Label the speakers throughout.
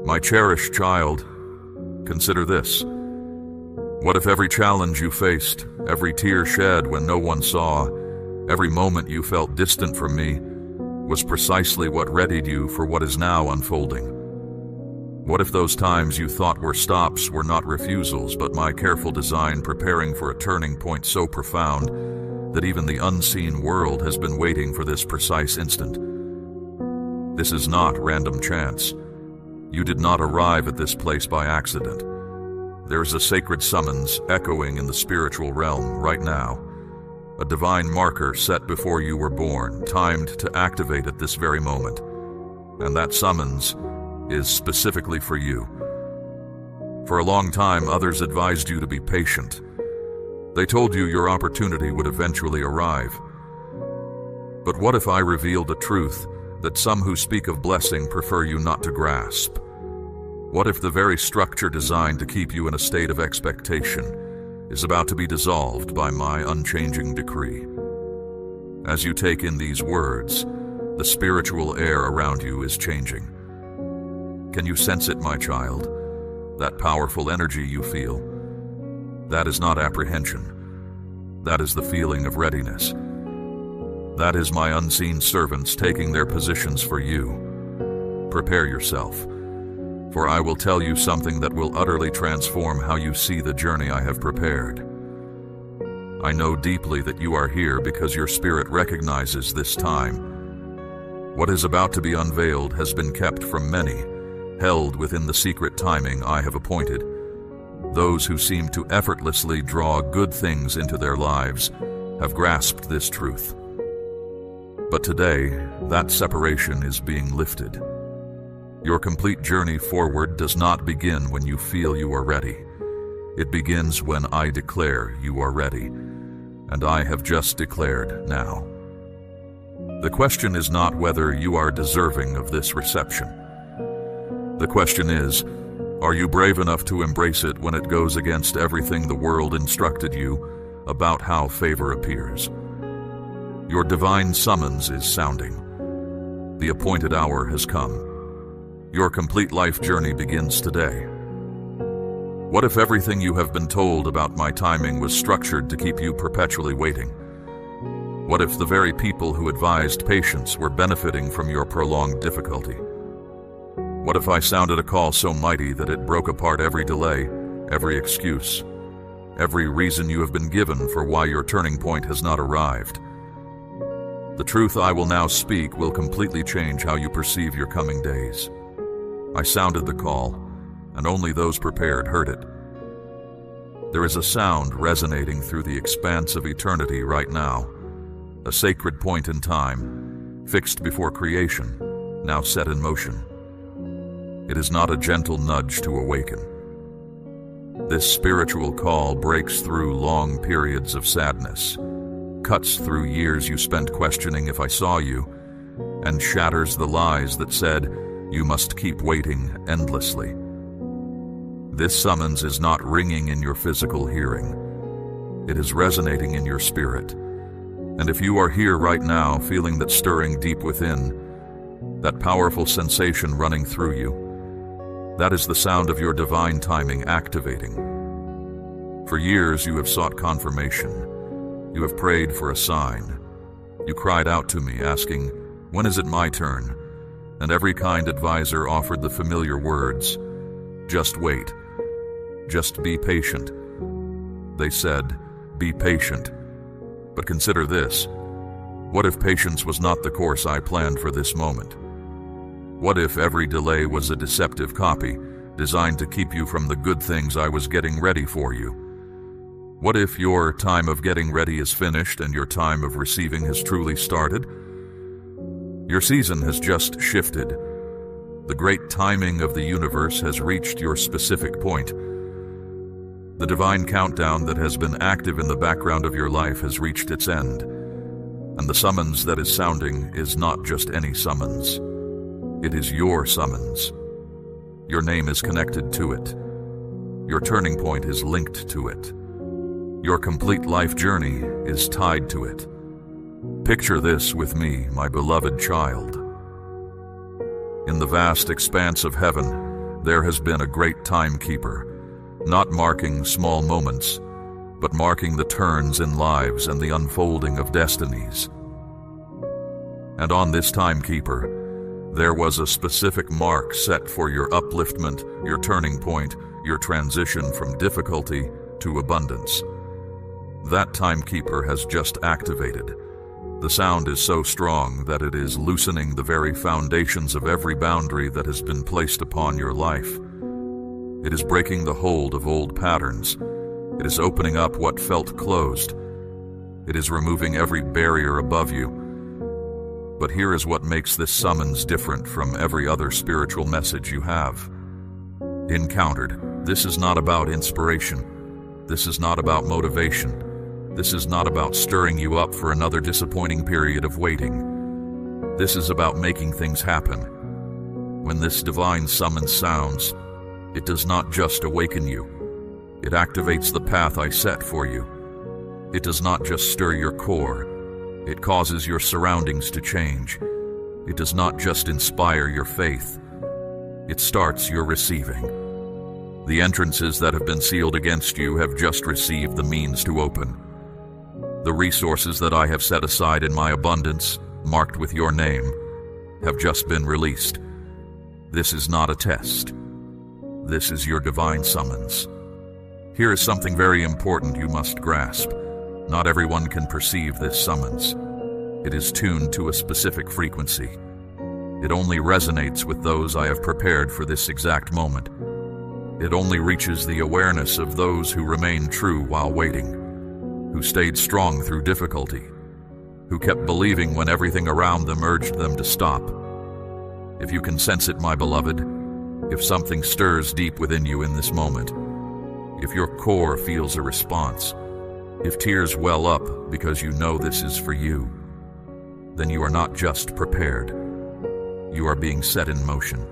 Speaker 1: My cherished child, consider this. What if every challenge you faced, every tear shed when no one saw, every moment you felt distant from me, was precisely what readied you for what is now unfolding? What if those times you thought were stops were not refusals, but my careful design preparing for a turning point so profound that even the unseen world has been waiting for this precise instant? This is not random chance. You did not arrive at this place by accident. There is a sacred summons echoing in the spiritual realm right now, a divine marker set before you were born, timed to activate at this very moment. And that summons is specifically for you. For a long time, others advised you to be patient. They told you your opportunity would eventually arrive. But what if I revealed a truth that some who speak of blessing prefer you not to grasp? What if the very structure designed to keep you in a state of expectation is about to be dissolved by my unchanging decree? As you take in these words, the spiritual air around you is changing. Can you sense it, my child? That powerful energy you feel? That is not apprehension. That is the feeling of readiness. That is my unseen servants taking their positions for you. Prepare yourself, for I will tell you something that will utterly transform how you see the journey I have prepared. I know deeply that you are here because your spirit recognizes this time. What is about to be unveiled has been kept from many, held within the secret timing I have appointed. Those who seem to effortlessly draw good things into their lives have grasped this truth. But today, that separation is being lifted. Your complete journey forward does not begin when you feel you are ready. It begins when I declare you are ready, and I have just declared now. The question is not whether you are deserving of this reception. The question is, are you brave enough to embrace it when it goes against everything the world instructed you about how favor appears? Your divine summons is sounding. The appointed hour has come. Your complete life journey begins today. What if everything you have been told about my timing was structured to keep you perpetually waiting? What if the very people who advised patience were benefiting from your prolonged difficulty? What if I sounded a call so mighty that it broke apart every delay, every excuse, every reason you have been given for why your turning point has not arrived? The truth I will now speak will completely change how you perceive your coming days. I sounded the call, and only those prepared heard it. There is a sound resonating through the expanse of eternity right now, a sacred point in time, fixed before creation, now set in motion. It is not a gentle nudge to awaken. This spiritual call breaks through long periods of sadness, cuts through years you spent questioning if I saw you, and shatters the lies that said you must keep waiting endlessly. This summons is not ringing in your physical hearing. It is resonating in your spirit. And if you are here right now feeling that stirring deep within, that powerful sensation running through you, that is the sound of your divine timing activating. For years you have sought confirmation. You have prayed for a sign. You cried out to me asking, when is it my turn? And every kind advisor offered the familiar words, just wait. Just be patient. They said, be patient. But consider this. What if patience was not the course I planned for this moment? What if every delay was a deceptive copy, designed to keep you from the good things I was getting ready for you? What if your time of getting ready is finished and your time of receiving has truly started? Your season has just shifted. The great timing of the universe has reached your specific point. The divine countdown that has been active in the background of your life has reached its end. And the summons that is sounding is not just any summons. It is your summons. Your name is connected to it. Your turning point is linked to it. Your complete life journey is tied to it. Picture this with me, my beloved child. In the vast expanse of heaven, there has been a great timekeeper, not marking small moments, but marking the turns in lives and the unfolding of destinies. And on this timekeeper, there was a specific mark set for your upliftment, your turning point, your transition from difficulty to abundance. That timekeeper has just activated. The sound is so strong that it is loosening the very foundations of every boundary that has been placed upon your life. It is breaking the hold of old patterns. It is opening up what felt closed. It is removing every barrier above you. But here is what makes this summons different from every other spiritual message you have encountered. This is not about inspiration. This is not about motivation. This is not about stirring you up for another disappointing period of waiting. This is about making things happen. When this divine summons sounds, it does not just awaken you. It activates the path I set for you. It does not just stir your core. It causes your surroundings to change. It does not just inspire your faith. It starts your receiving. The entrances that have been sealed against you have just received the means to open. The resources that I have set aside in my abundance, marked with your name, have just been released. This is not a test. This is your divine summons. Here is something very important you must grasp. Not everyone can perceive this summons. It is tuned to a specific frequency. It only resonates with those I have prepared for this exact moment. It only reaches the awareness of those who remain true while waiting, who stayed strong through difficulty, who kept believing when everything around them urged them to stop. If you can sense it, my beloved, if something stirs deep within you in this moment, if your core feels a response, if tears well up because you know this is for you, then you are not just prepared. You are being set in motion.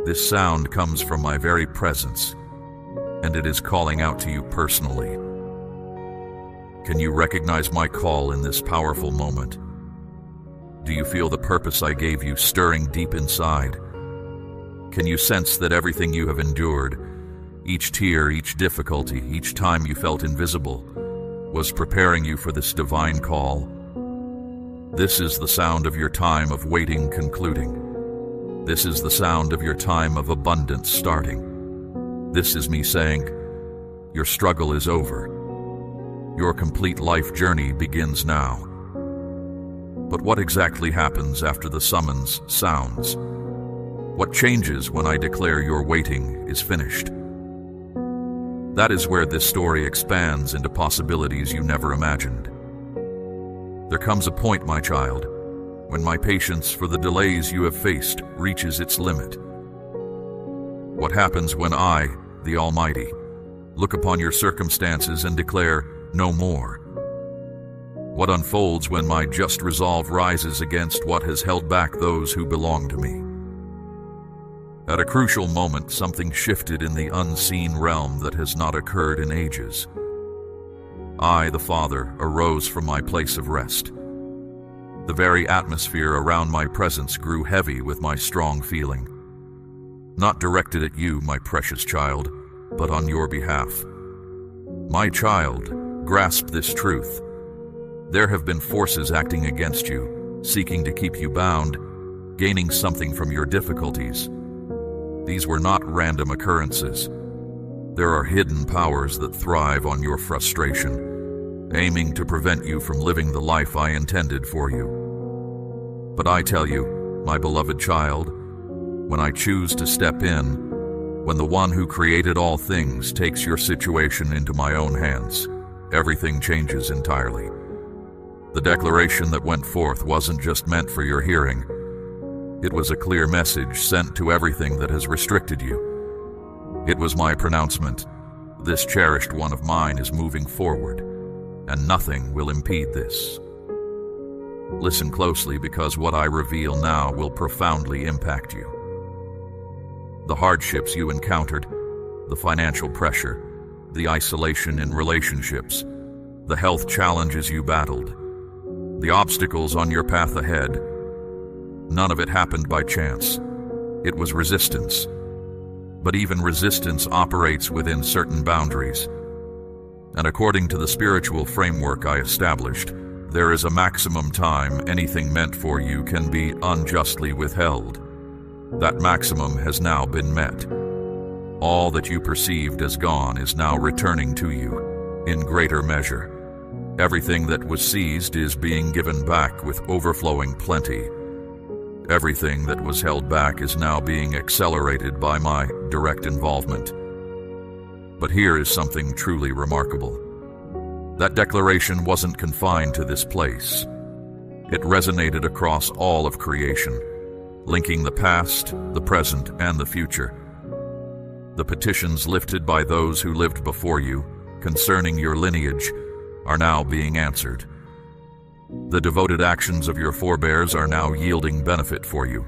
Speaker 1: This sound comes from my very presence, and it is calling out to you personally. Can you recognize my call in this powerful moment? Do you feel the purpose I gave you stirring deep inside? Can you sense that everything you have endured, each tear, each difficulty, each time you felt invisible, was preparing you for this divine call? This is the sound of your time of waiting concluding. This is the sound of your time of abundance starting. This is me saying, your struggle is over. Your complete life journey begins now. But what exactly happens after the summons sounds? What changes when I declare your waiting is finished? That is where this story expands into possibilities you never imagined. There comes a point, my child, when my patience for the delays you have faced reaches its limit. What happens when I, the Almighty, look upon your circumstances and declare, no more? What unfolds when my just resolve rises against what has held back those who belong to me? At a crucial moment, something shifted in the unseen realm that has not occurred in ages. I, the Father, arose from my place of rest. The very atmosphere around my presence grew heavy with my strong feeling. Not directed at you, my precious child, but on your behalf. My child, grasp this truth. There have been forces acting against you, seeking to keep you bound, gaining something from your difficulties. These were not random occurrences. There are hidden powers that thrive on your frustration, aiming to prevent you from living the life I intended for you. But I tell you, my beloved child, when I choose to step in, when the one who created all things takes your situation into my own hands, everything changes entirely. The declaration that went forth wasn't just meant for your hearing. It was a clear message sent to everything that has restricted you. It was my pronouncement. This cherished one of mine is moving forward, and nothing will impede this. Listen closely, because what I reveal now will profoundly impact you. The hardships you encountered, the financial pressure, the isolation in relationships, the health challenges you battled, the obstacles on your path ahead, none of it happened by chance. It was resistance. But even resistance operates within certain boundaries. And according to the spiritual framework I established, there is a maximum time anything meant for you can be unjustly withheld. That maximum has now been met. All that you perceived as gone is now returning to you, in greater measure. Everything that was seized is being given back with overflowing plenty. Everything that was held back is now being accelerated by my direct involvement. But here is something truly remarkable. That declaration wasn't confined to this place. It resonated across all of creation, linking the past, the present, and the future. The petitions lifted by those who lived before you, concerning your lineage, are now being answered. The devoted actions of your forebears are now yielding benefit for you.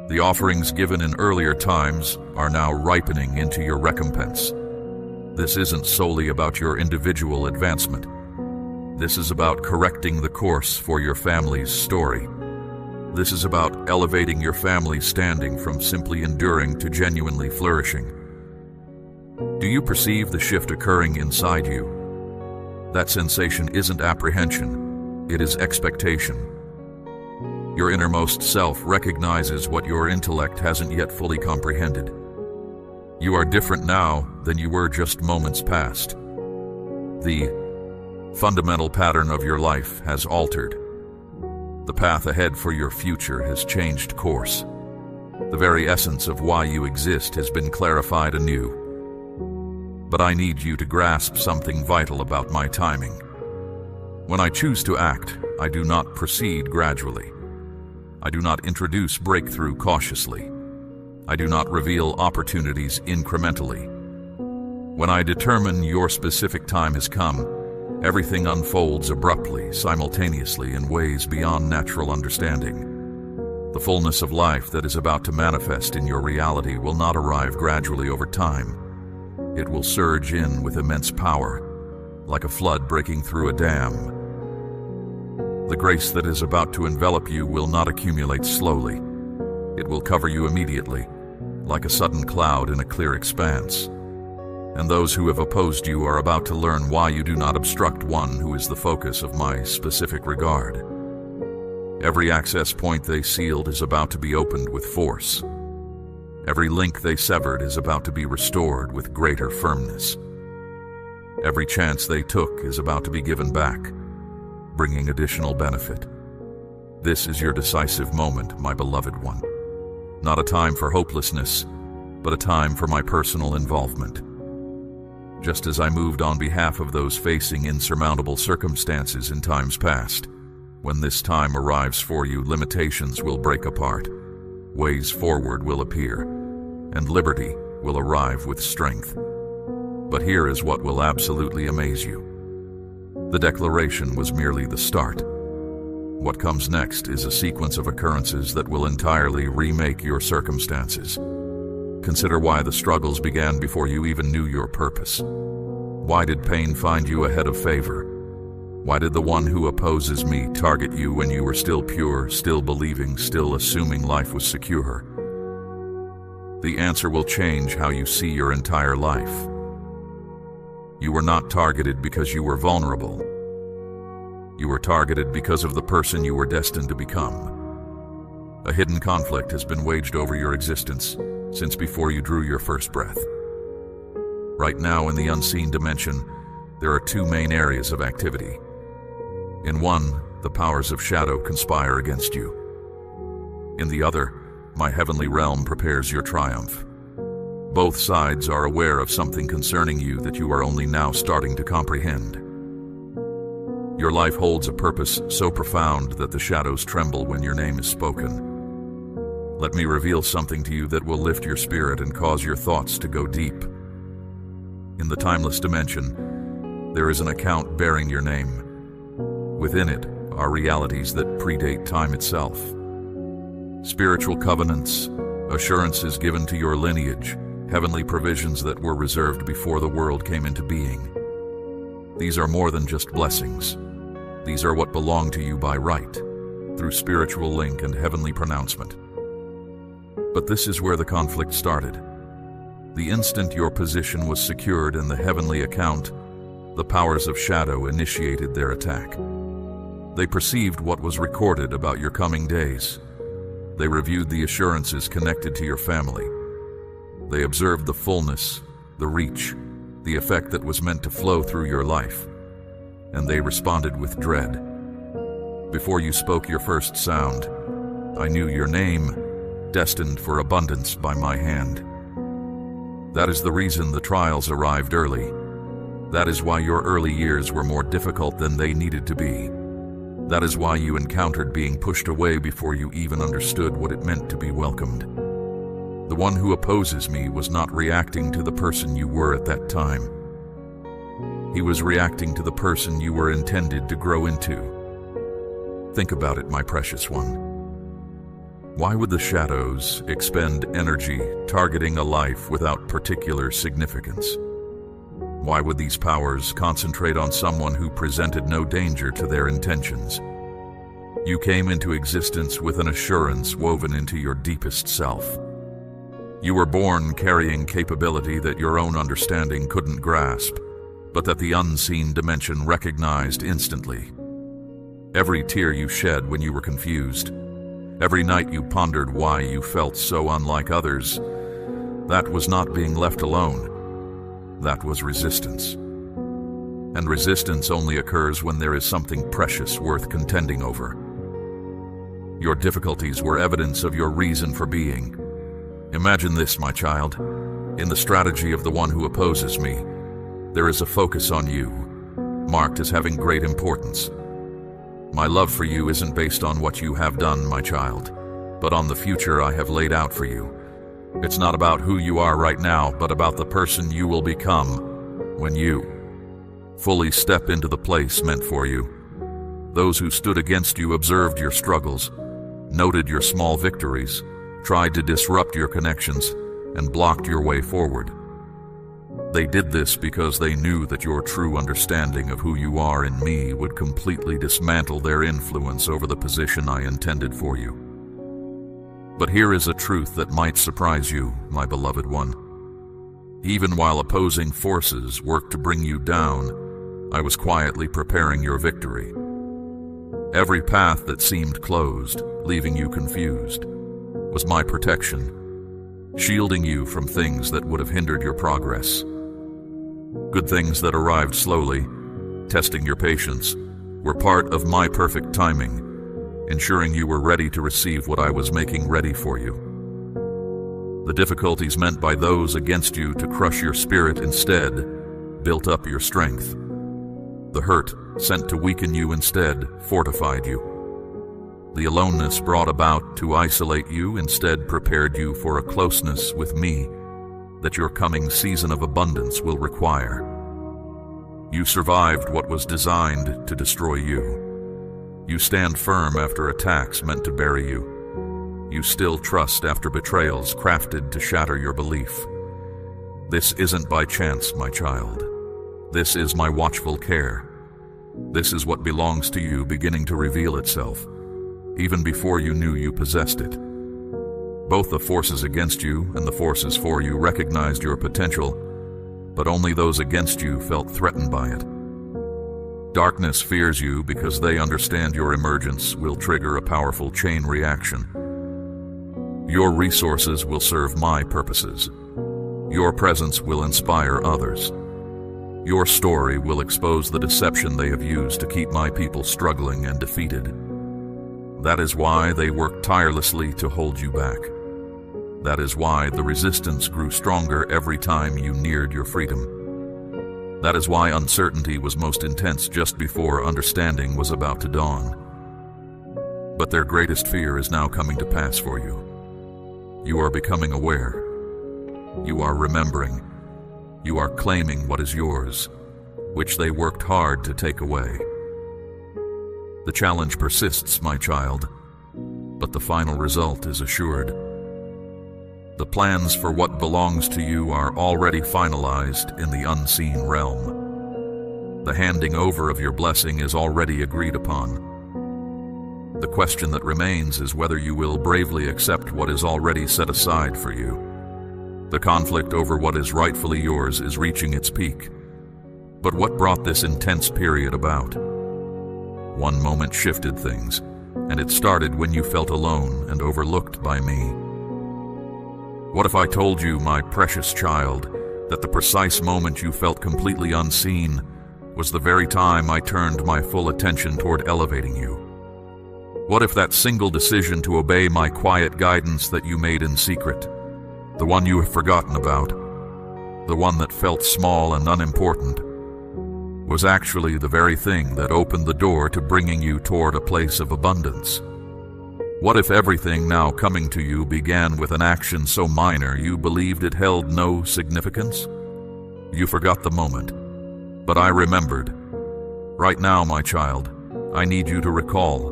Speaker 1: The offerings given in earlier times are now ripening into your recompense. This isn't solely about your individual advancement. This is about correcting the course for your family's story. This is about elevating your family's standing from simply enduring to genuinely flourishing. Do you perceive the shift occurring inside you? That sensation isn't apprehension, it is expectation. Your innermost self recognizes what your intellect hasn't yet fully comprehended. You are different now than you were just moments past. The fundamental pattern of your life has altered. The path ahead for your future has changed course. The very essence of why you exist has been clarified anew. But I need you to grasp something vital about my timing. When I choose to act, I do not proceed gradually. I do not introduce breakthrough cautiously. I do not reveal opportunities incrementally. When I determine your specific time has come, everything unfolds abruptly, simultaneously, in ways beyond natural understanding. The fullness of life that is about to manifest in your reality will not arrive gradually over time. It will surge in with immense power, like a flood breaking through a dam. The grace that is about to envelop you will not accumulate slowly. It will cover you immediately, like a sudden cloud in a clear expanse. And those who have opposed you are about to learn why you do not obstruct one who is the focus of my specific regard. Every access point they sealed is about to be opened with force. Every link they severed is about to be restored with greater firmness. Every chance they took is about to be given back, bringing additional benefit. This is your decisive moment, my beloved one. Not a time for hopelessness, but a time for my personal involvement. Just as I moved on behalf of those facing insurmountable circumstances in times past, when this time arrives for you, limitations will break apart, ways forward will appear, and liberty will arrive with strength. But here is what will absolutely amaze you. The declaration was merely the start. What comes next is a sequence of occurrences that will entirely remake your circumstances. Consider why the struggles began before you even knew your purpose. Why did pain find you ahead of favor? Why did the one who opposes me target you when you were still pure, still believing, still assuming life was secure? The answer will change how you see your entire life. You were not targeted because you were vulnerable. You were targeted because of the person you were destined to become. A hidden conflict has been waged over your existence since before you drew your first breath. Right now, in the unseen dimension, there are two main areas of activity. In one, the powers of shadow conspire against you. In the other, my heavenly realm prepares your triumph. Both sides are aware of something concerning you that you are only now starting to comprehend. Your life holds a purpose so profound that the shadows tremble when your name is spoken. Let me reveal something to you that will lift your spirit and cause your thoughts to go deep. In the timeless dimension, there is an account bearing your name. Within it are realities that predate time itself. Spiritual covenants, assurances given to your lineage, heavenly provisions that were reserved before the world came into being. These are more than just blessings. These are what belong to you by right, through spiritual link and heavenly pronouncement. But this is where the conflict started. The instant your position was secured in the heavenly account, the powers of shadow initiated their attack. They perceived what was recorded about your coming days. They reviewed the assurances connected to your family. They observed the fullness, the reach, the effect that was meant to flow through your life. And they responded with dread. Before you spoke your first sound, I knew your name, destined for abundance by my hand. That is the reason the trials arrived early. That is why your early years were more difficult than they needed to be. That is why you encountered being pushed away before you even understood what it meant to be welcomed. The one who opposes me was not reacting to the person you were at that time. He was reacting to the person you were intended to grow into. Think about it, my precious one. Why would the shadows expend energy targeting a life without particular significance? Why would these powers concentrate on someone who presented no danger to their intentions? You came into existence with an assurance woven into your deepest self. You were born carrying capability that your own understanding couldn't grasp, but that the unseen dimension recognized instantly. Every tear you shed when you were confused, every night you pondered why you felt so unlike others, that was not being left alone. That was resistance. And resistance only occurs when there is something precious worth contending over. Your difficulties were evidence of your reason for being. Imagine this, my child. In the strategy of the one who opposes me, there is a focus on you, marked as having great importance. My love for you isn't based on what you have done, my child, but on the future I have laid out for you. It's not about who you are right now, but about the person you will become when you fully step into the place meant for you. Those who stood against you observed your struggles, noted your small victories, tried to disrupt your connections, and blocked your way forward. They did this because they knew that your true understanding of who you are in me would completely dismantle their influence over the position I intended for you. But here is a truth that might surprise you, my beloved one. Even while opposing forces worked to bring you down, I was quietly preparing your victory. Every path that seemed closed, leaving you confused, was my protection, shielding you from things that would have hindered your progress. Good things that arrived slowly, testing your patience, were part of my perfect timing, ensuring you were ready to receive what I was making ready for you. The difficulties meant by those against you to crush your spirit instead built up your strength. The hurt sent to weaken you instead fortified you. The aloneness brought about to isolate you instead prepared you for a closeness with me that your coming season of abundance will require. You survived what was designed to destroy you. You stand firm after attacks meant to bury you. You still trust after betrayals crafted to shatter your belief. This isn't by chance, my child. This is my watchful care. This is what belongs to you beginning to reveal itself, even before you knew you possessed it. Both the forces against you and the forces for you recognized your potential, but only those against you felt threatened by it. Darkness fears you because they understand your emergence will trigger a powerful chain reaction. Your resources will serve my purposes. Your presence will inspire others. Your story will expose the deception they have used to keep my people struggling and defeated. That is why they work tirelessly to hold you back. That is why the resistance grew stronger every time you neared your freedom. That is why uncertainty was most intense just before understanding was about to dawn. But their greatest fear is now coming to pass for you. You are becoming aware. You are remembering. You are claiming what is yours, which they worked hard to take away. The challenge persists, my child, but the final result is assured. The plans for what belongs to you are already finalized in the unseen realm. The handing over of your blessing is already agreed upon. The question that remains is whether you will bravely accept what is already set aside for you. The conflict over what is rightfully yours is reaching its peak. But what brought this intense period about? One moment shifted things, and it started when you felt alone and overlooked by me. What if I told you, my precious child, that the precise moment you felt completely unseen was the very time I turned my full attention toward elevating you? What if that single decision to obey my quiet guidance that you made in secret, the one you have forgotten about, the one that felt small and unimportant, was actually the very thing that opened the door to bringing you toward a place of abundance? What if everything now coming to you began with an action so minor you believed it held no significance? You forgot the moment, but I remembered. Right now, my child, I need you to recall,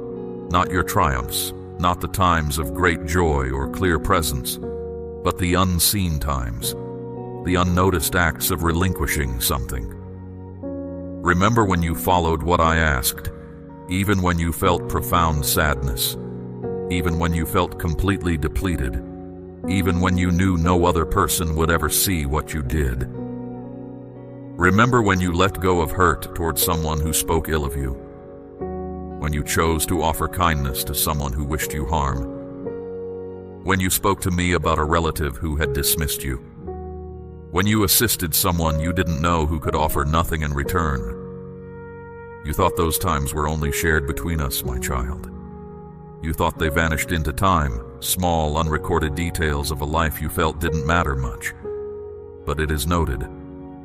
Speaker 1: not your triumphs, not the times of great joy or clear presence, but the unseen times, the unnoticed acts of relinquishing something. Remember when you followed what I asked, even when you felt profound sadness, even when you felt completely depleted, even when you knew no other person would ever see what you did. Remember when you let go of hurt toward someone who spoke ill of you, when you chose to offer kindness to someone who wished you harm, when you spoke to me about a relative who had dismissed you, when you assisted someone you didn't know who could offer nothing in return. You thought those times were only shared between us, my child. You thought they vanished into time, small, unrecorded details of a life you felt didn't matter much. But it is noted,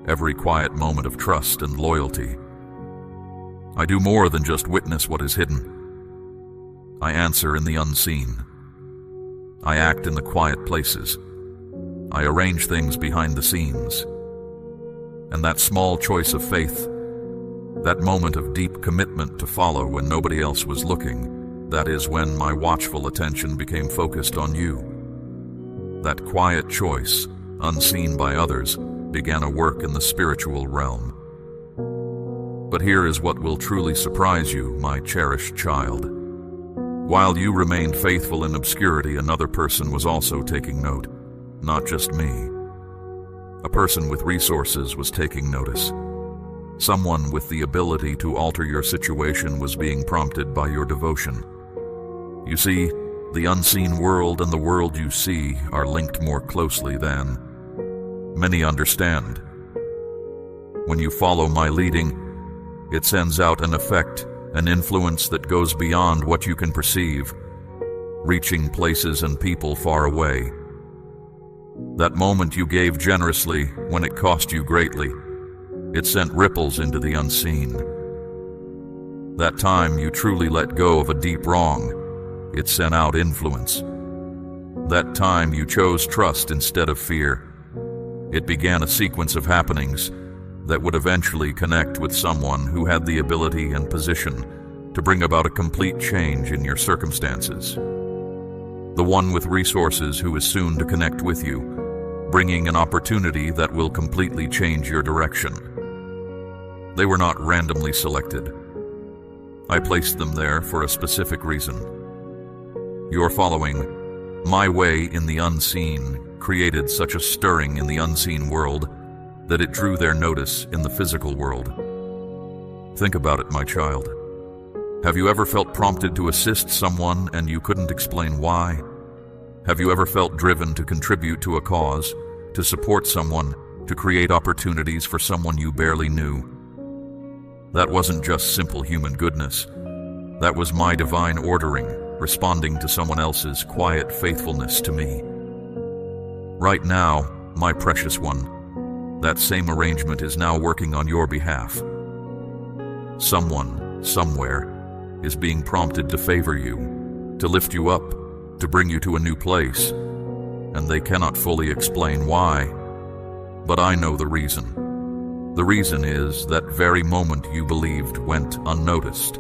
Speaker 1: every quiet moment of trust and loyalty. I do more than just witness what is hidden. I answer in the unseen. I act in the quiet places. I arrange things behind the scenes. And that small choice of faith, that moment of deep commitment to follow when nobody else was looking, that is when my watchful attention became focused on you. That quiet choice, unseen by others, began a work in the spiritual realm. But here is what will truly surprise you, my cherished child. While you remained faithful in obscurity, another person was also taking note, not just me. A person with resources was taking notice. Someone with the ability to alter your situation was being prompted by your devotion. You see, the unseen world and the world you see are linked more closely than many understand. When you follow my leading, it sends out an effect, an influence that goes beyond what you can perceive, reaching places and people far away. That moment you gave generously when it cost you greatly, it sent ripples into the unseen. That time you truly let go of a deep wrong, it sent out influence. That time you chose trust instead of fear, it began a sequence of happenings that would eventually connect with someone who had the ability and position to bring about a complete change in your circumstances. The one with resources who is soon to connect with you, bringing an opportunity that will completely change your direction. They were not randomly selected. I placed them there for a specific reason. Your following my way in the unseen created such a stirring in the unseen world that it drew their notice in the physical world. Think about it, my child. Have you ever felt prompted to assist someone and you couldn't explain why? Have you ever felt driven to contribute to a cause, to support someone, to create opportunities for someone you barely knew? That wasn't just simple human goodness. That was my divine ordering, responding to someone else's quiet faithfulness to me. Right now, my precious one, that same arrangement is now working on your behalf. Someone, somewhere, is being prompted to favor you, to lift you up, to bring you to a new place, and they cannot fully explain why. But I know the reason. The reason is that very moment you believed went unnoticed.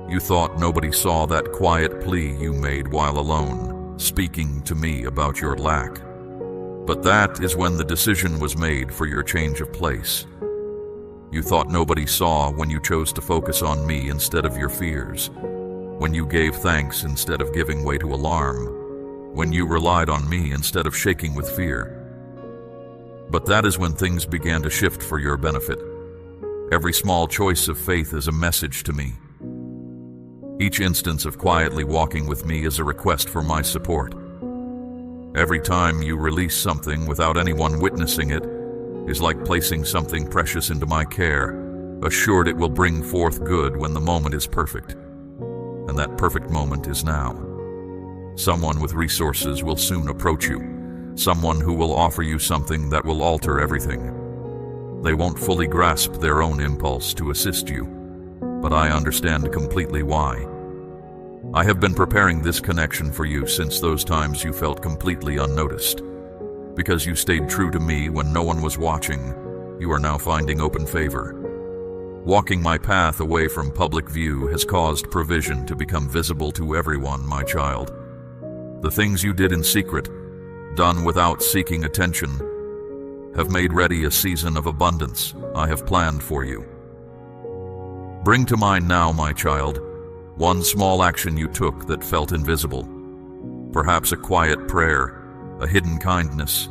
Speaker 1: You thought nobody saw that quiet plea you made while alone, speaking to me about your lack. But that is when the decision was made for your change of place. You thought nobody saw when you chose to focus on me instead of your fears, when you gave thanks instead of giving way to alarm, when you relied on me instead of shaking with fear. But that is when things began to shift for your benefit. Every small choice of faith is a message to me. Each instance of quietly walking with me is a request for my support. Every time you release something without anyone witnessing it is like placing something precious into my care, assured it will bring forth good when the moment is perfect. And that perfect moment is now. Someone with resources will soon approach you, someone who will offer you something that will alter everything. They won't fully grasp their own impulse to assist you, but I understand completely why. I have been preparing this connection for you since those times you felt completely unnoticed. Because you stayed true to me when no one was watching, you are now finding open favor. Walking my path away from public view has caused provision to become visible to everyone, my child. The things you did in secret, done without seeking attention, have made ready a season of abundance I have planned for you. Bring to mind now, my child, one small action you took that felt invisible. Perhaps a quiet prayer, a hidden kindness,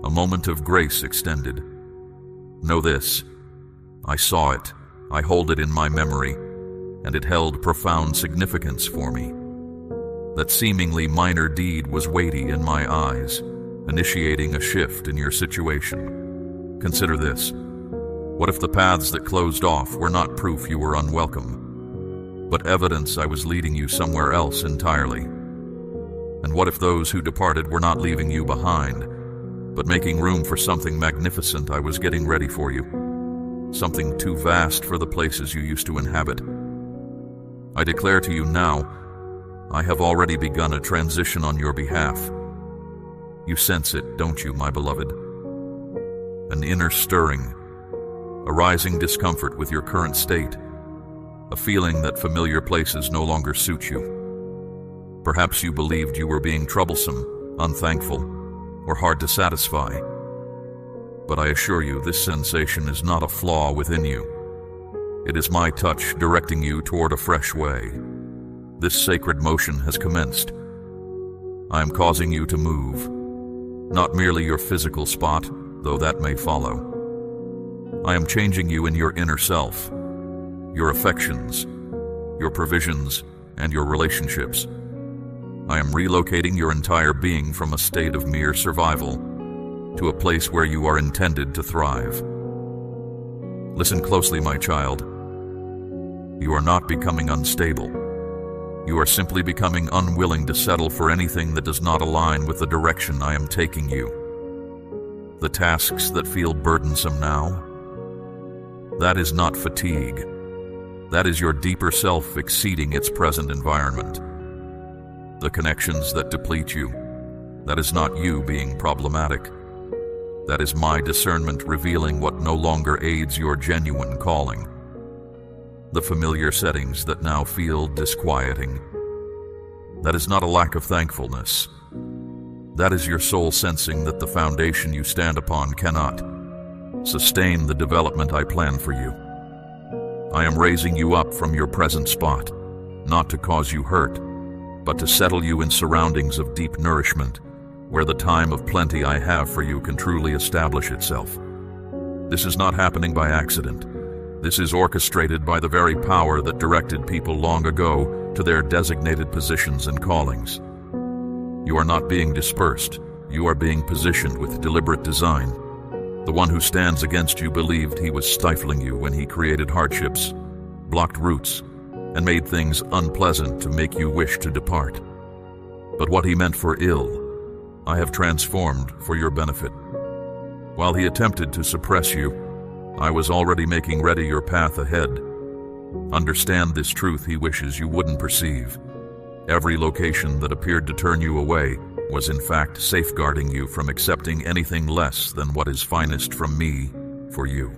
Speaker 1: a moment of grace extended. Know this, I saw it, I hold it in my memory, and it held profound significance for me. That seemingly minor deed was weighty in my eyes, initiating a shift in your situation. Consider this. What if the paths that closed off were not proof you were unwelcome, but evidence I was leading you somewhere else entirely? And what if those who departed were not leaving you behind, but making room for something magnificent I was getting ready for you? Something too vast for the places you used to inhabit. I declare to you now, I have already begun a transition on your behalf. You sense it, don't you, my beloved? An inner stirring, a rising discomfort with your current state, a feeling that familiar places no longer suit you. Perhaps you believed you were being troublesome, unthankful, or hard to satisfy. But I assure you, this sensation is not a flaw within you. It is my touch directing you toward a fresh way. This sacred motion has commenced. I am causing you to move, not merely your physical spot, though that may follow. I am changing you in your inner self, your affections, your provisions, and your relationships. I am relocating your entire being from a state of mere survival to a place where you are intended to thrive. Listen closely, my child. You are not becoming unstable. You are simply becoming unwilling to settle for anything that does not align with the direction I am taking you. The tasks that feel burdensome now, that is not fatigue. That is your deeper self exceeding its present environment. The connections that deplete you, that is not you being problematic. That is my discernment revealing what no longer aids your genuine calling. The familiar settings that now feel disquieting, that is not a lack of thankfulness. That is your soul sensing that the foundation you stand upon cannot sustain the development I plan for you. I am raising you up from your present spot, not to cause you hurt, but to settle you in surroundings of deep nourishment, where the time of plenty I have for you can truly establish itself. This is not happening by accident. This is orchestrated by the very power that directed people long ago to their designated positions and callings. You are not being dispersed. You are being positioned with deliberate design. The one who stands against you believed he was stifling you when he created hardships, blocked routes, and made things unpleasant to make you wish to depart. But what he meant for ill, I have transformed for your benefit. While he attempted to suppress you, I was already making ready your path ahead. Understand this truth he wishes you wouldn't perceive. Every location that appeared to turn you away was in fact safeguarding you from accepting anything less than what is finest from me for you.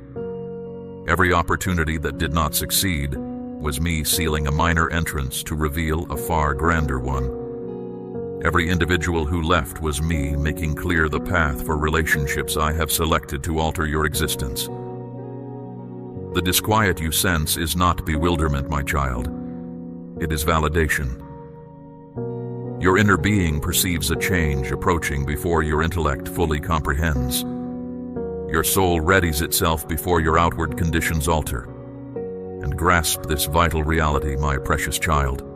Speaker 1: Every opportunity that did not succeed was me sealing a minor entrance to reveal a far grander one. Every individual who left was me making clear the path for relationships I have selected to alter your existence. The disquiet you sense is not bewilderment, my child. It is validation. Your inner being perceives a change approaching before your intellect fully comprehends. Your soul readies itself before your outward conditions alter. And grasp this vital reality, my precious child.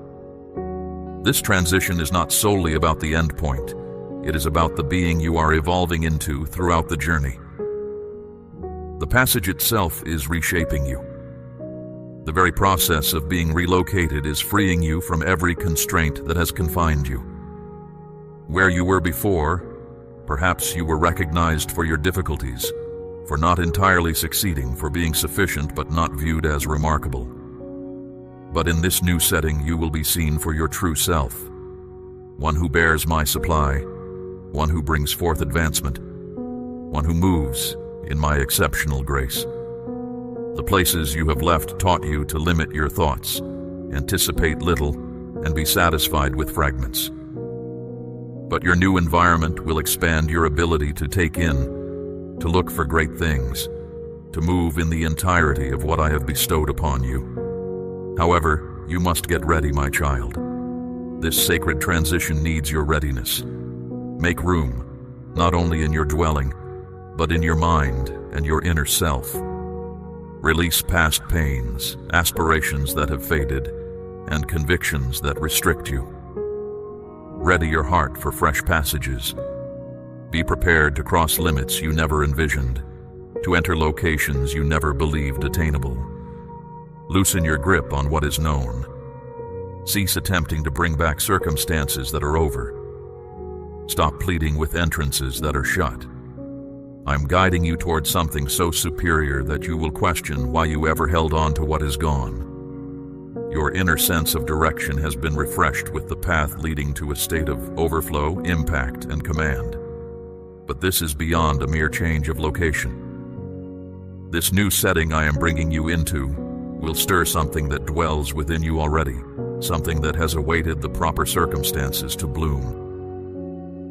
Speaker 1: This transition is not solely about the end point. It is about the being you are evolving into throughout the journey. The passage itself is reshaping you. The very process of being relocated is freeing you from every constraint that has confined you. Where you were before, perhaps you were recognized for your difficulties, for not entirely succeeding, for being sufficient but not viewed as remarkable. But in this new setting, you will be seen for your true self, one who bears my supply, one who brings forth advancement, one who moves in my exceptional grace. The places you have left taught you to limit your thoughts, anticipate little, and be satisfied with fragments. But your new environment will expand your ability to take in, to look for great things, to move in the entirety of what I have bestowed upon you. However, you must get ready, my child. This sacred transition needs your readiness. Make room, not only in your dwelling, but in your mind and your inner self. Release past pains, aspirations that have faded, and convictions that restrict you. Ready your heart for fresh passages. Be prepared to cross limits you never envisioned, to enter locations you never believed attainable. Loosen your grip on what is known. Cease attempting to bring back circumstances that are over. Stop pleading with entrances that are shut. I'm guiding you toward something so superior that you will question why you ever held on to what is gone. Your inner sense of direction has been refreshed with the path leading to a state of overflow, impact, and command. But this is beyond a mere change of location. This new setting I am bringing you into will stir something that dwells within you already, something that has awaited the proper circumstances to bloom.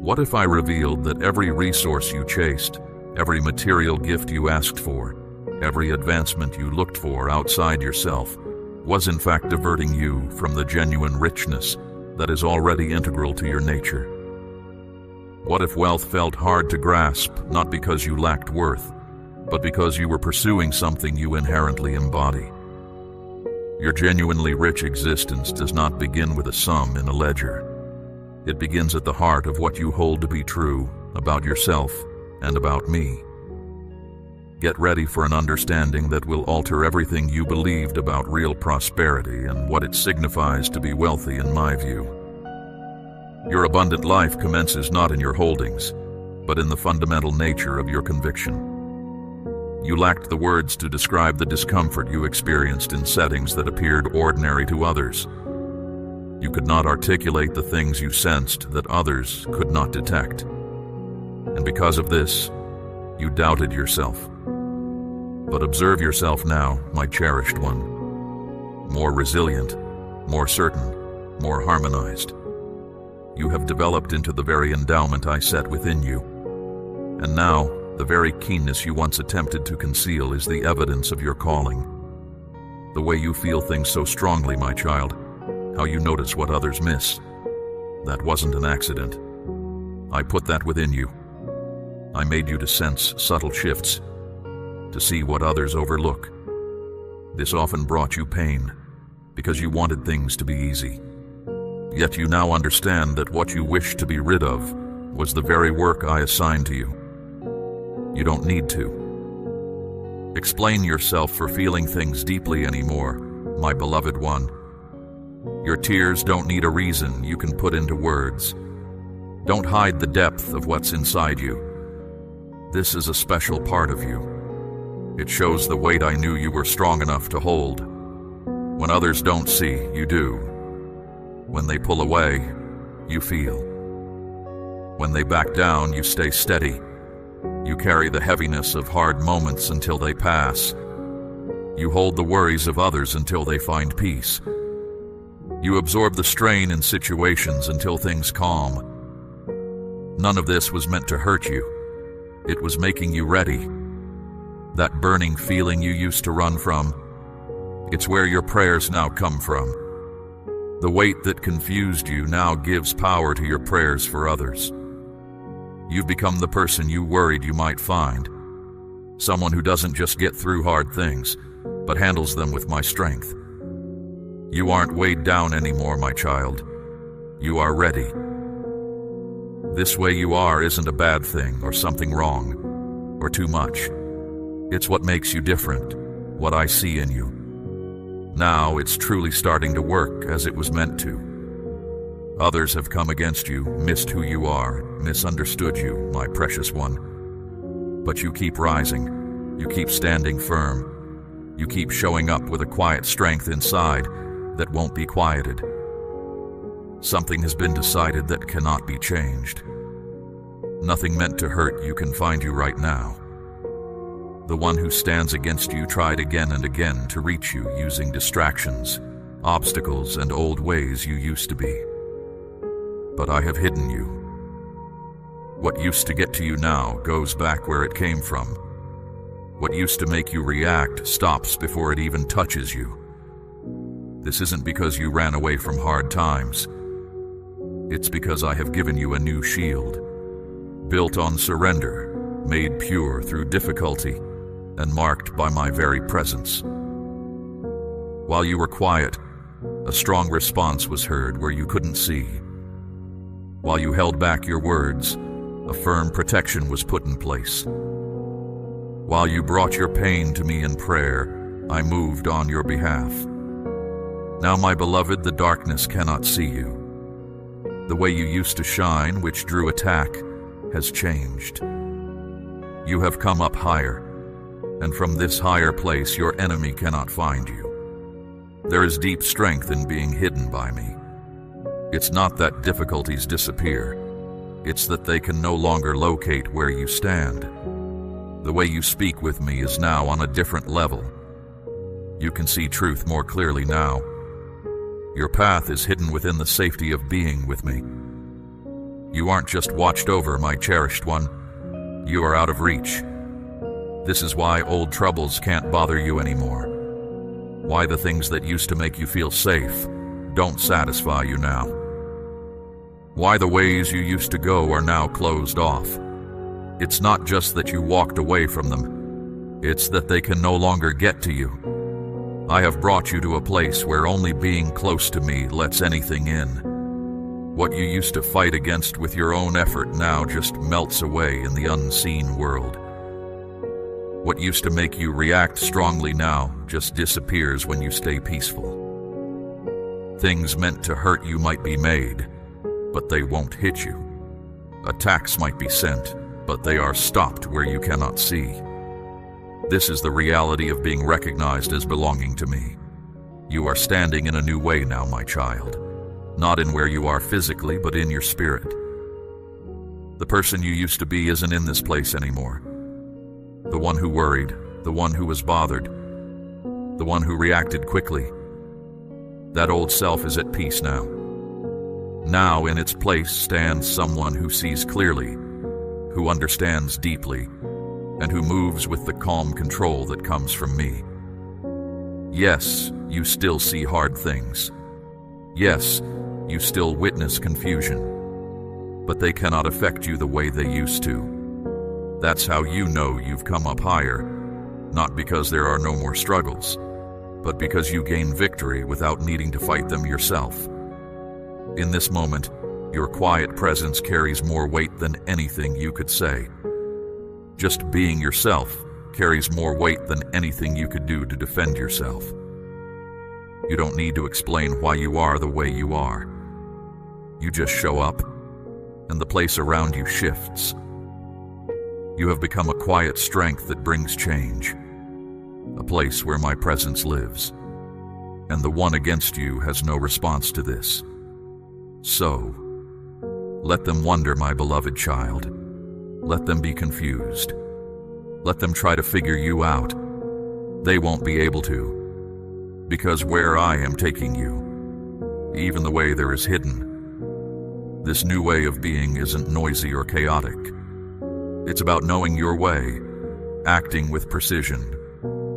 Speaker 1: What if I revealed that every resource you chased, every material gift you asked for, every advancement you looked for outside yourself, was in fact diverting you from the genuine richness that is already integral to your nature? What if wealth felt hard to grasp, not because you lacked worth, but because you were pursuing something you inherently embody? Your genuinely rich existence does not begin with a sum in a ledger. It begins at the heart of what you hold to be true about yourself and about me. Get ready for an understanding that will alter everything you believed about real prosperity and what it signifies to be wealthy in my view. Your abundant life commences not in your holdings, but in the fundamental nature of your conviction. You lacked the words to describe the discomfort you experienced in settings that appeared ordinary to others. You could not articulate the things you sensed that others could not detect. And because of this, you doubted yourself. But observe yourself now, my cherished one. More resilient, more certain, more harmonized. You have developed into the very endowment I set within you. And now, the very keenness you once attempted to conceal is the evidence of your calling. The way you feel things so strongly, my child, how you notice what others miss. That wasn't an accident. I put that within you. I made you to sense subtle shifts, to see what others overlook. This often brought you pain, because you wanted things to be easy. Yet you now understand that what you wished to be rid of was the very work I assigned to you. You don't need to explain yourself for feeling things deeply anymore, my beloved one. Your tears don't need a reason you can put into words. Don't hide the depth of what's inside you. This is a special part of you. It shows the weight I knew you were strong enough to hold. When others don't see, you do. When they pull away, you feel. When they back down, you stay steady. You carry the heaviness of hard moments until they pass. You hold the worries of others until they find peace. You absorb the strain in situations until things calm. None of this was meant to hurt you. It was making you ready. That burning feeling you used to run from, it's where your prayers now come from. The weight that confused you now gives power to your prayers for others. You've become the person you worried you might find. Someone who doesn't just get through hard things, but handles them with my strength. You aren't weighed down anymore, my child. You are ready. This way you are isn't a bad thing or something wrong or too much. It's what makes you different, what I see in you. Now it's truly starting to work as it was meant to. Others have come against you, missed who you are, misunderstood you, my precious one. But you keep rising, you keep standing firm, you keep showing up with a quiet strength inside that won't be quieted. Something has been decided that cannot be changed. Nothing meant to hurt you can find you right now. The one who stands against you tried again and again to reach you using distractions, obstacles, and old ways you used to be. But I have hidden you. What used to get to you now goes back where it came from. What used to make you react stops before it even touches you. This isn't because you ran away from hard times. It's because I have given you a new shield, built on surrender, made pure through difficulty, and marked by my very presence. While you were quiet, a strong response was heard where you couldn't see. While you held back your words, a firm protection was put in place. While you brought your pain to me in prayer, I moved on your behalf. Now, my beloved, the darkness cannot see you. The way you used to shine, which drew attack, has changed. You have come up higher, and from this higher place your enemy cannot find you. There is deep strength in being hidden by me. It's not that difficulties disappear. It's that they can no longer locate where you stand. The way you speak with me is now on a different level. You can see truth more clearly now. Your path is hidden within the safety of being with me. You aren't just watched over, my cherished one. You are out of reach. This is why old troubles can't bother you anymore. Why the things that used to make you feel safe don't satisfy you now. Why the ways you used to go are now closed off. It's not just that you walked away from them. It's that they can no longer get to you. I have brought you to a place where only being close to me lets anything in. What you used to fight against with your own effort now just melts away in the unseen world. What used to make you react strongly now just disappears when you stay peaceful. Things meant to hurt you might be made, but they won't hit you. Attacks might be sent, but they are stopped where you cannot see. This is the reality of being recognized as belonging to me. You are standing in a new way now, my child. Not in where you are physically, but in your spirit. The person you used to be isn't in this place anymore. The one who worried, the one who was bothered, the one who reacted quickly. That old self is at peace now. Now in its place stands someone who sees clearly, who understands deeply, and who moves with the calm control that comes from me. Yes, you still see hard things. Yes, you still witness confusion, but they cannot affect you the way they used to. That's how you know you've come up higher, not because there are no more struggles, but because you gain victory without needing to fight them yourself. In this moment, your quiet presence carries more weight than anything you could say. Just being yourself carries more weight than anything you could do to defend yourself. You don't need to explain why you are the way you are. You just show up, and the place around you shifts. You have become a quiet strength that brings change, a place where my presence lives, and the one against you has no response to this. So, let them wonder, my beloved child. Let them be confused. Let them try to figure you out. They won't be able to, because where I am taking you, even the way there is hidden, this new way of being isn't noisy or chaotic. It's about knowing your way, acting with precision,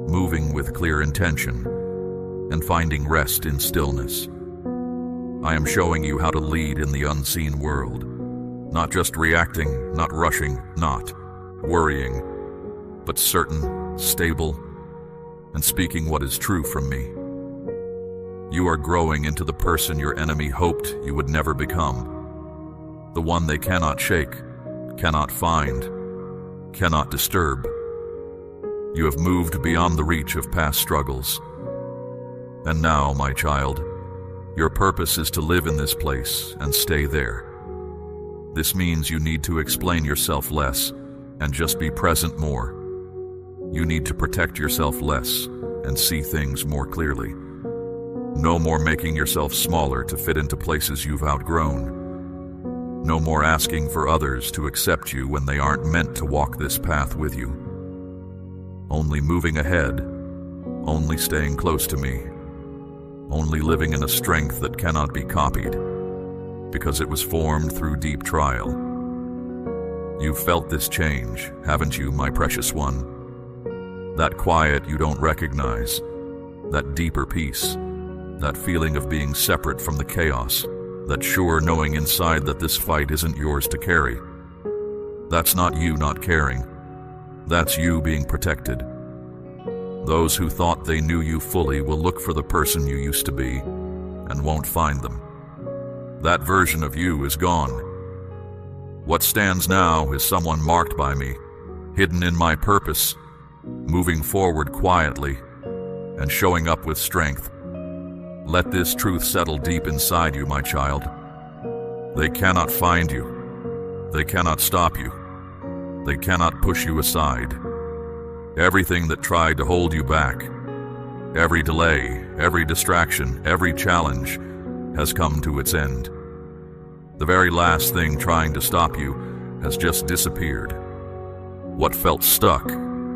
Speaker 1: moving with clear intention, and finding rest in stillness. I am showing you how to lead in the unseen world, not just reacting, not rushing, not worrying, but certain, stable, and speaking what is true from me. You are growing into the person your enemy hoped you would never become, the one they cannot shake, cannot find, cannot disturb. You have moved beyond the reach of past struggles. And now, my child, your purpose is to live in this place and stay there. This means you need to explain yourself less and just be present more. You need to protect yourself less and see things more clearly. No more making yourself smaller to fit into places you've outgrown. No more asking for others to accept you when they aren't meant to walk this path with you. Only moving ahead, only staying close to me, only living in a strength that cannot be copied, because it was formed through deep trial. You've felt this change, haven't you, my precious one? That quiet you don't recognize, that deeper peace, that feeling of being separate from the chaos, that sure knowing inside that this fight isn't yours to carry. That's not you not caring. That's you being protected. Those who thought they knew you fully will look for the person you used to be and won't find them. That version of you is gone. What stands now is someone marked by me, hidden in my purpose, moving forward quietly and showing up with strength. Let this truth settle deep inside you, my child. They cannot find you. They cannot stop you. They cannot push you aside. Everything that tried to hold you back, every delay, every distraction, every challenge has come to its end. The very last thing trying to stop you has just disappeared. What felt stuck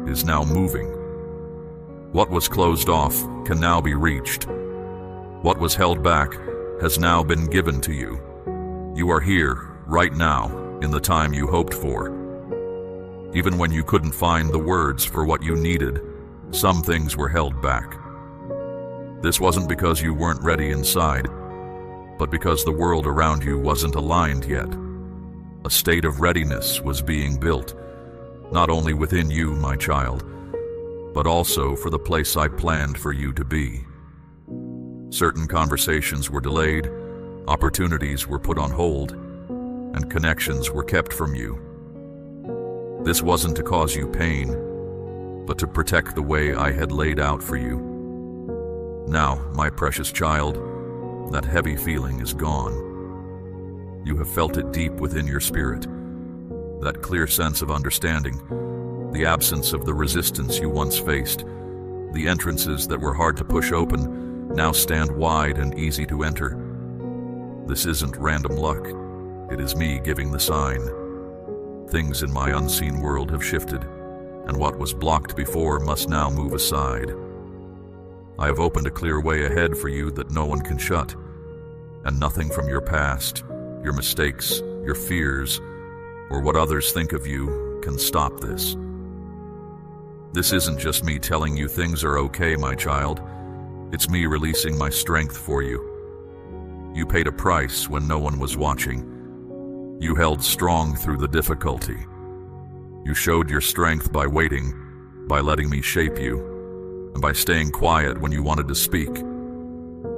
Speaker 1: is now moving. What was closed off can now be reached. What was held back has now been given to you. You are here, right now, in the time you hoped for. Even when you couldn't find the words for what you needed, some things were held back. This wasn't because you weren't ready inside, but because the world around you wasn't aligned yet. A state of readiness was being built, not only within you, my child, but also for the place I planned for you to be. Certain conversations were delayed, opportunities were put on hold, and connections were kept from you. This wasn't to cause you pain, but to protect the way I had laid out for you. Now, my precious child, that heavy feeling is gone. You have felt it deep within your spirit, that clear sense of understanding, the absence of the resistance you once faced, the entrances that were hard to push open now stand wide and easy to enter. This isn't random luck. It is me giving the sign. Things in my unseen world have shifted, and what was blocked before must now move aside. I have opened a clear way ahead for you that no one can shut, and nothing from your past, your mistakes, your fears, or what others think of you can stop this. This isn't just me telling you things are okay, my child. It's me releasing my strength for you. You paid a price when no one was watching. You held strong through the difficulty. You showed your strength by waiting, by letting me shape you, and by staying quiet when you wanted to speak.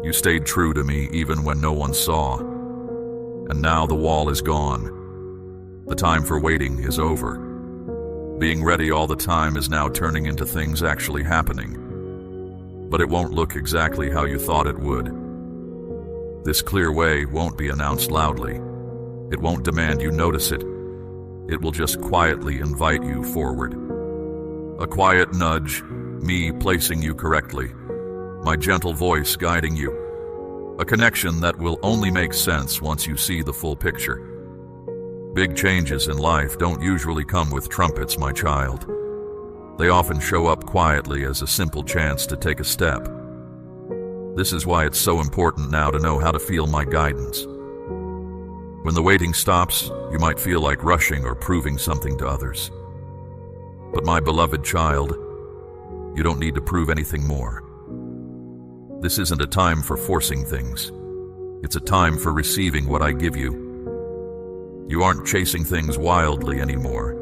Speaker 1: You stayed true to me even when no one saw. And now the wall is gone. The time for waiting is over. Being ready all the time is now turning into things actually happening. But it won't look exactly how you thought it would. This clear way won't be announced loudly. It won't demand you notice it. It will just quietly invite you forward. A quiet nudge, me placing you correctly, my gentle voice guiding you. A connection that will only make sense once you see the full picture. Big changes in life don't usually come with trumpets, my child. They often show up quietly as a simple chance to take a step. This is why it's so important now to know how to feel my guidance. When the waiting stops, you might feel like rushing or proving something to others. But my beloved child, you don't need to prove anything more. This isn't a time for forcing things. It's a time for receiving what I give you. You aren't chasing things wildly anymore.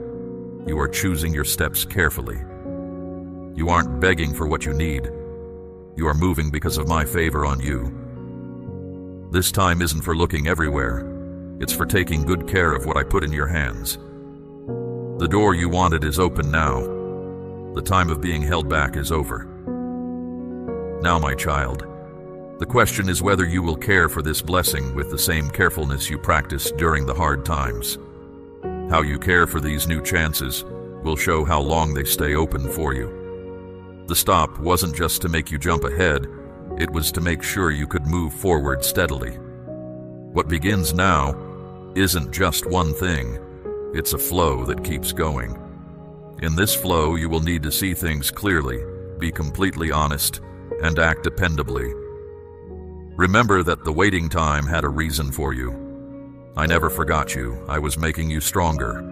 Speaker 1: You are choosing your steps carefully. You aren't begging for what you need. You are moving because of my favor on you. This time isn't for looking everywhere. It's for taking good care of what I put in your hands. The door you wanted is open now. The time of being held back is over. Now, my child, the question is whether you will care for this blessing with the same carefulness you practiced during the hard times. How you care for these new chances will show how long they stay open for you. The stop wasn't just to make you jump ahead, it was to make sure you could move forward steadily. What begins now isn't just one thing, it's a flow that keeps going. In this flow, you will need to see things clearly, be completely honest, and act dependably. Remember that the waiting time had a reason for you. I never forgot you. I was making you stronger.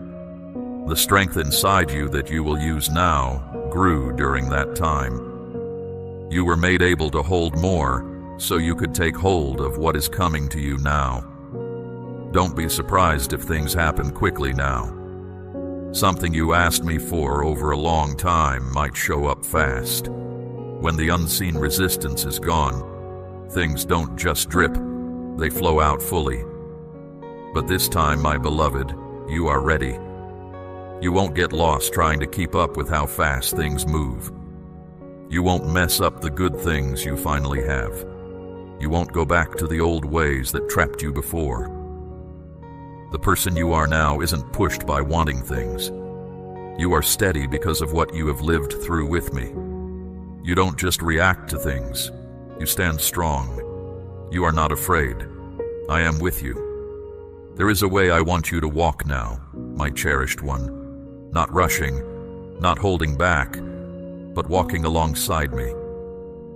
Speaker 1: The strength inside you that you will use now grew during that time. You were made able to hold more, so you could take hold of what is coming to you now. Don't be surprised if things happen quickly now. Something you asked me for over a long time might show up fast. When the unseen resistance is gone, things don't just drip, they flow out fully. But this time, my beloved, you are ready. You won't get lost trying to keep up with how fast things move. You won't mess up the good things you finally have. You won't go back to the old ways that trapped you before. The person you are now isn't pushed by wanting things. You are steady because of what you have lived through with me. You don't just react to things. You stand strong. You are not afraid. I am with you. There is a way I want you to walk now, my cherished one. Not rushing, not holding back, but walking alongside me.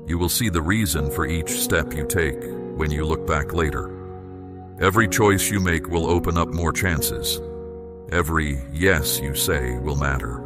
Speaker 1: You will see the reason for each step you take when you look back later. Every choice you make will open up more chances. Every yes you say will matter.